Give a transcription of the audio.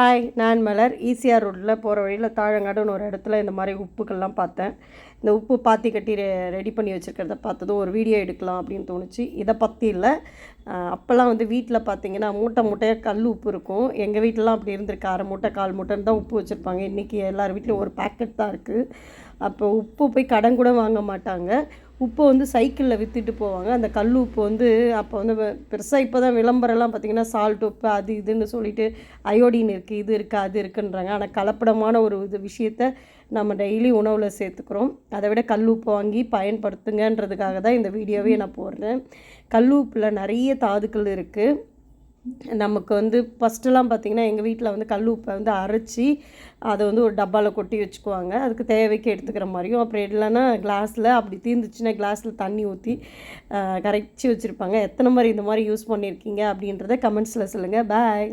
Hi, நான் மலர். ECR ரோட்டில் போகிற வழியில் தாழங்காடுன்னு ஒரு இடத்துல இந்த மாதிரி உப்புக்கள்லாம் பார்த்தேன். இந்த உப்பு பாத்தி கட்டி ரெடி பண்ணி வச்சுருக்கிறத பார்த்ததும் ஒரு வீடியோ எடுக்கலாம் அப்படின்னு தோணுச்சு. இதை பற்றி இல்லை, அப்போல்லாம் வந்து வீட்டில் பார்த்தீங்கன்னா மூட்டை மூட்டையாக கல் உப்பு இருக்கும். எங்கள் வீட்டிலலாம் அப்படி இருந்திருக்கு. அரை மூட்டை 1/4 மூட்டைன்னு தான் உப்பு வச்சுருப்பாங்க. இன்றைக்கி எல்லார் வீட்லேயும் ஒரு பேக்கெட் தான் இருக்குது. அப்போ உப்பு போய் கடன் கூட வாங்க மாட்டாங்க. உப்பை வந்து சைக்கிளில் விற்றுட்டு போவாங்க. அந்த கல் உப்பு வந்து அப்போ வந்து பெருசாக இப்போ தான் விளம்பரம்லாம் பார்த்திங்கன்னா சால்ட் உப்பு அது இதுன்னு சொல்லிட்டு அயோடின் இருக்குது, இது இருக்குது, அது இருக்குன்றாங்க. ஆனால் கலப்படமான ஒரு விஷயத்த நம்ம டெய்லி உணவில் சேர்த்துக்கிறோம். அதை விட கல் உப்பு வாங்கி பயன்படுத்துங்கன்றதுக்காக தான் இந்த வீடியோவே நான் போடுறேன். கல் உப்பில் நிறைய தாதுக்கள் இருக்குது. நமக்கு வந்து ஃபஸ்ட்டுலாம் பார்த்திங்கன்னா எங்கள் வீட்டில் வந்து கல் உப்பை வந்து அரைச்சி அதை வந்து ஒரு டப்பாவில் கொட்டி வச்சுக்குவாங்க. அதுக்கு தேவைக்கு எடுத்துக்கிற மாதிரியும், அப்புறம் இல்லைன்னா கிளாஸில் அப்படி தீர்ந்துச்சுன்னா கிளாஸில் தண்ணி ஊற்றி கரைச்சி வச்சுருப்பாங்க. எத்தனை மாதிரி இந்த மாதிரி யூஸ் பண்ணியிருக்கீங்க அப்படின்றத கமெண்ட்ஸில் சொல்லுங்கள். பாய்.